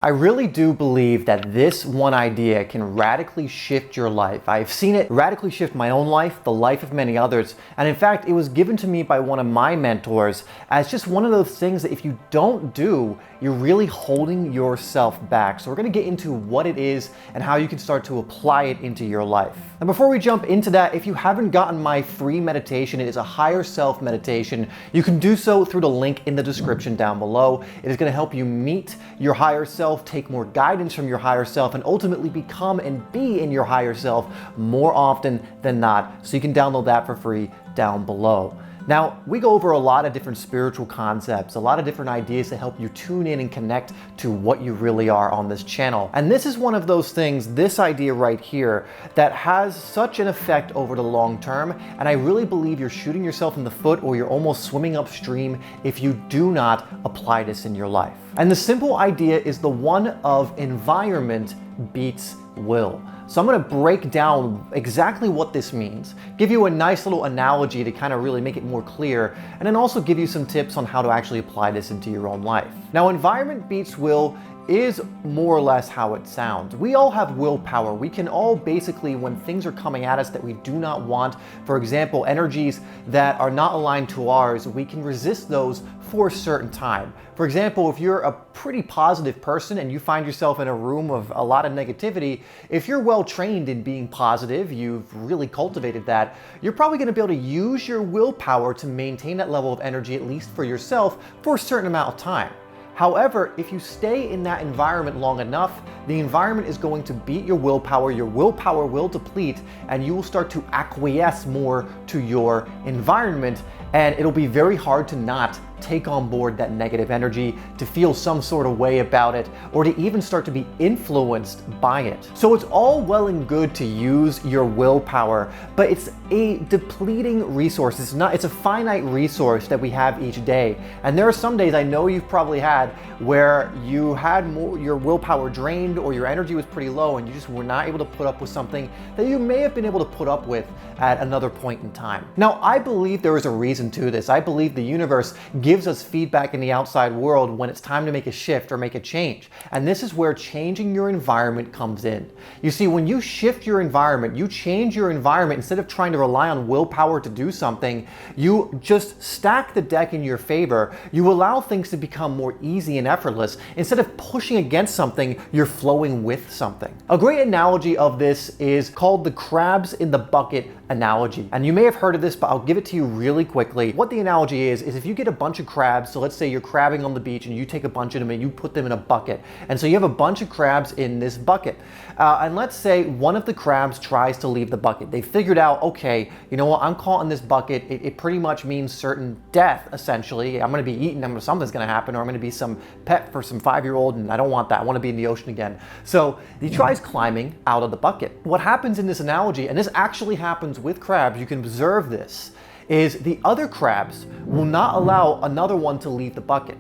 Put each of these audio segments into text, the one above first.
I really do believe that this one idea can radically shift your life. I've seen it radically shift my own life, the life of many others, and in fact, it was given to me by one of my mentors as just one of those things that if you don't do, you're really holding yourself back. So we're gonna get into what it is and how you can start to apply it into your life. And before we jump into that, if you haven't gotten my free meditation, it is a higher self meditation. You can do so through the link in the description down below. It is gonna help you meet your higher self, take more guidance from your higher self, and ultimately become and be in your higher self more often than not. So you can download that for free down below. Now, we go over a lot of different spiritual concepts, a lot of different ideas to help you tune in and connect to what you really are on this channel. And this is one of those things, this idea right here, that has such an effect over the long term. And I really believe you're shooting yourself in the foot, or you're almost swimming upstream if you do not apply this in your life. And the simple idea is the one of environment beats will. So I'm gonna break down exactly what this means, give you a nice little analogy to kind of really make it more clear, and then also give you some tips on how to actually apply this into your own life. Now, environment beats will is more or less how it sounds. We all have willpower. We can all basically, when things are coming at us that we do not want, for example, energies that are not aligned to ours, we can resist those for a certain time. For example, if you're a pretty positive person and you find yourself in a room of a lot of negativity, if you're well trained in being positive, you've really cultivated that, you're probably gonna be able to use your willpower to maintain that level of energy, at least for yourself, for a certain amount of time. However, if you stay in that environment long enough, the environment is going to beat your willpower will deplete, and you will start to acquiesce more to your environment, and it'll be very hard to not take on board that negative energy, to feel some sort of way about it, or to even start to be influenced by it. So it's all well and good to use your willpower, but it's a depleting resource. It's a finite resource that we have each day. And there are some days, I know you've probably had, where you had your willpower drained, or your energy was pretty low and you just were not able to put up with something that you may have been able to put up with at another point in time. Now, I believe there is a reason to this. I believe the universe gives us feedback in the outside world when it's time to make a shift or make a change. And this is where changing your environment comes in. You see, when you shift your environment, you change your environment, instead of trying to rely on willpower to do something, you just stack the deck in your favor. You allow things to become more easy and effortless. Instead of pushing against something, you're flowing with something. A great analogy of this is called the crabs in the bucket analogy. And you may have heard of this, but I'll give it to you really quickly. What the analogy is if you get a bunch of crabs, so let's say you're crabbing on the beach and you take a bunch of them and you put them in a bucket. And so you have a bunch of crabs in this bucket. And let's say one of the crabs tries to leave the bucket. They figured out, okay, you know what, I'm caught in this bucket. It pretty much means certain death, essentially. I'm gonna be eaten, something's gonna happen, or I'm gonna be some pet for some 5-year-old, and I don't want that. I wanna be in the ocean again. So he tries climbing out of the bucket. What happens in this analogy, and this actually happens with crabs, you can observe this, is the other crabs will not allow another one to leave the bucket.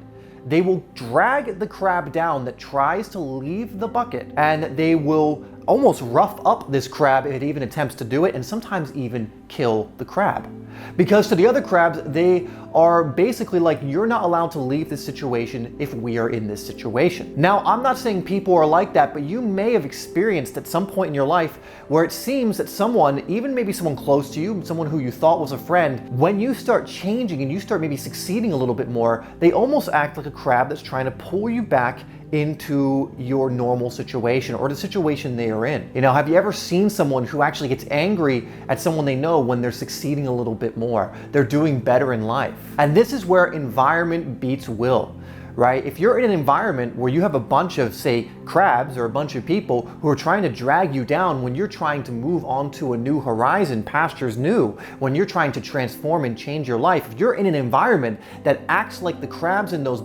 They will drag the crab down that tries to leave the bucket, and they will almost rough up this crab if it even attempts to do it, and sometimes even kill the crab. Because to the other crabs, they are basically like, you're not allowed to leave this situation if we are in this situation. Now, I'm not saying people are like that, but you may have experienced at some point in your life where it seems that someone, even maybe someone close to you, someone who you thought was a friend, when you start changing and you start maybe succeeding a little bit more, they almost act like a crab that's trying to pull you back into your normal situation, or the situation they are in. You know, have you ever seen someone who actually gets angry at someone they know when they're succeeding a little bit more? They're doing better in life. And this is where environment beats will. Right? If you're in an environment where you have a bunch of, say, crabs or a bunch of people who are trying to drag you down when you're trying to move on to a new horizon, pastures new, when you're trying to transform and change your life, if you're in an environment that acts like the crabs in those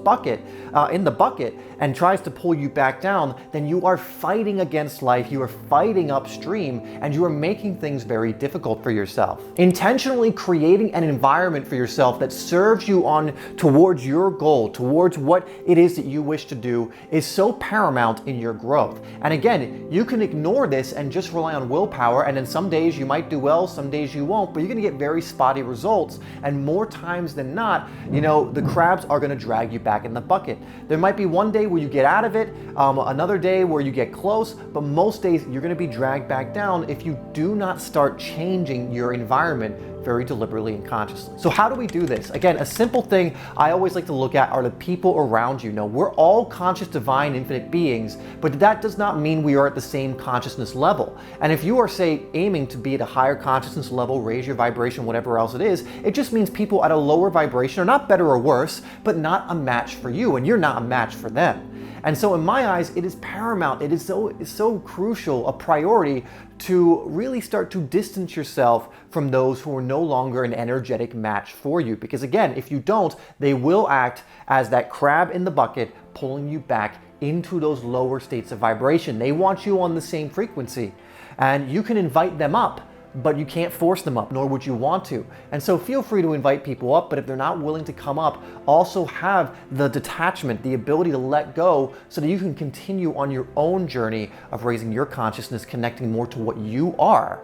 in the bucket and tries to pull you back down, then you are fighting against life, you are fighting upstream, and you are making things very difficult for yourself. Intentionally creating an environment for yourself that serves you on towards your goal, towards what what it is that you wish to do is so paramount in your growth. And again, you can ignore this and just rely on willpower, and then some days you might do well, some days you won't, but you're gonna get very spotty results, and more times than not, the crabs are gonna drag you back in the bucket. There might be one day where you get out of it, another day where you get close, but most days you're gonna be dragged back down if you do not start changing your environment very deliberately and consciously. So how do we do this? Again, a simple thing I always like to look at are the people around you. Now, we're all conscious, divine, infinite beings, but that does not mean we are at the same consciousness level. And if you are, say, aiming to be at a higher consciousness level, raise your vibration, whatever else it is, it just means people at a lower vibration are not better or worse, but not a match for you, and you're not a match for them. And so in my eyes, it is paramount, it's so crucial, a priority to really start to distance yourself from those who are no longer an energetic match for you. Because again, if you don't, they will act as that crab in the bucket, pulling you back into those lower states of vibration. They want you on the same frequency, and you can invite them up, but you can't force them up, nor would you want to. And so feel free to invite people up, but if they're not willing to come up, also have the detachment, the ability to let go so that you can continue on your own journey of raising your consciousness, connecting more to what you are,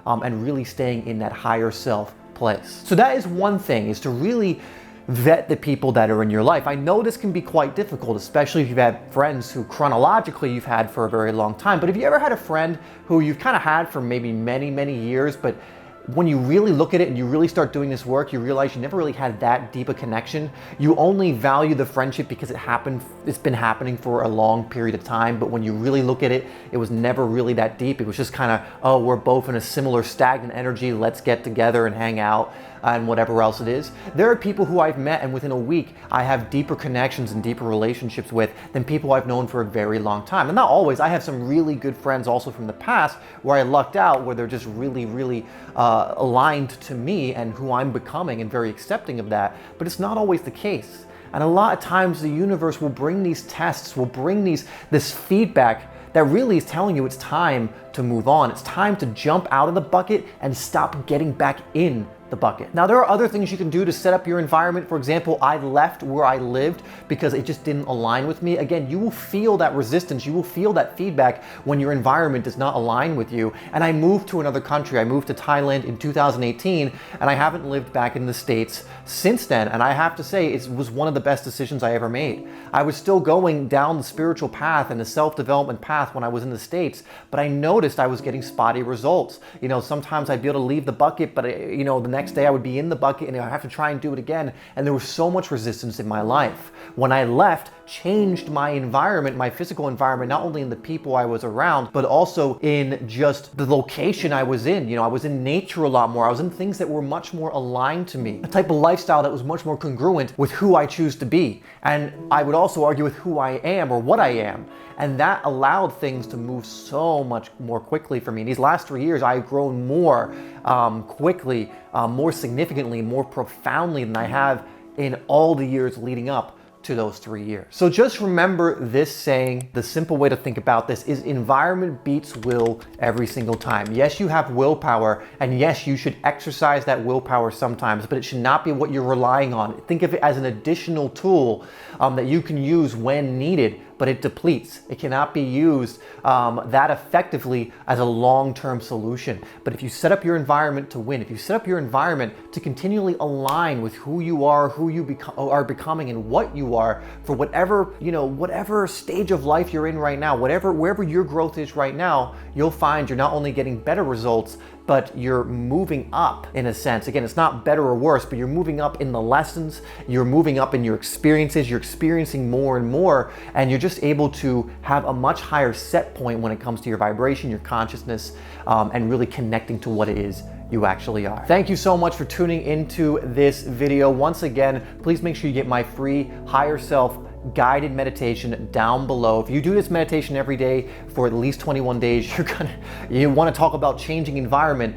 and really staying in that higher self place. So that is one thing, is to really vet the people that are in your life. I know this can be quite difficult, especially if you've had friends who chronologically you've had for a very long time. But have you ever had a friend who you've kind of had for maybe many, many years, but when you really look at it and you really start doing this work, you realize you never really had that deep a connection. You only value the friendship because it's been happening for a long period of time, but when you really look at it, it was never really that deep. It was just kind of, oh, we're both in a similar stagnant energy, let's get together and hang out and whatever else it is. There are people who I've met and within a week I have deeper connections and deeper relationships with than people I've known for a very long time. And not always. I have some really good friends also from the past where I lucked out, where they're just really, really aligned to me and who I'm becoming, and very accepting of that. But it's not always the case. And a lot of times the universe will bring these tests, will bring this feedback that really is telling you it's time to move on. It's time to jump out of the bucket and stop getting back in the bucket. Now, there are other things you can do to set up your environment. For example, I left where I lived because it just didn't align with me. Again, you will feel that resistance, you will feel that feedback when your environment does not align with you. And I moved to another country. I moved to Thailand in 2018, and I haven't lived back in the States since then. And I have to say, it was one of the best decisions I ever made. I was still going down the spiritual path and the self-development path when I was in the States, but I noticed I was getting spotty results. Sometimes I'd be able to leave the bucket, but the next day I would be in the bucket and I'd have to try and do it again. And there was so much resistance in my life. When I left, changed my environment, my physical environment, not only in the people I was around, but also in just the location I was in. I was in nature a lot more. I was in things that were much more aligned to me, a type of lifestyle that was much more congruent with who I choose to be. And I would also argue with who I am or what I am. And that allowed things to move so much more quickly for me. In these last 3 years, I've grown more quickly, more significantly, more profoundly than I have in all the years leading up to those 3 years. So just remember this saying. The simple way to think about this is environment beats will every single time. Yes, you have willpower, and yes, you should exercise that willpower sometimes, but it should not be what you're relying on. Think of it as an additional tool that you can use when needed, but it depletes. It cannot be used that effectively as a long-term solution. But if you set up your environment to win, if you set up your environment to continually align with who you are, who you are becoming, and what you are for whatever stage of life you're in right now, wherever your growth is right now, you'll find you're not only getting better results, but you're moving up in a sense. Again, it's not better or worse, but you're moving up in the lessons, you're moving up in your experiences, you're experiencing more and more, and you're just able to have a much higher set point when it comes to your vibration, your consciousness, and really connecting to what it is you actually are. Thank you so much for tuning into this video. Once again, please make sure you get my free Higher Self guided meditation down below. If you do this meditation every day for at least 21 days, you want to talk about changing environment,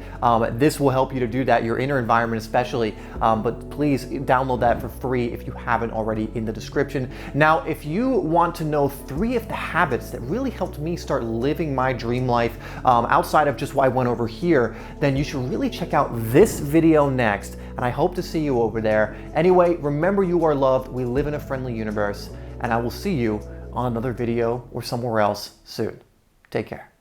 this will help you to do that, your inner environment especially, but please download that for free if you haven't already in the description. Now, if you want to know 3 of the habits that really helped me start living my dream life outside of just what I went over here, then you should really check out this video next, and I hope to see you over there. Anyway, remember, you are loved, we live in a friendly universe, and I will see you on another video or somewhere else soon. Take care.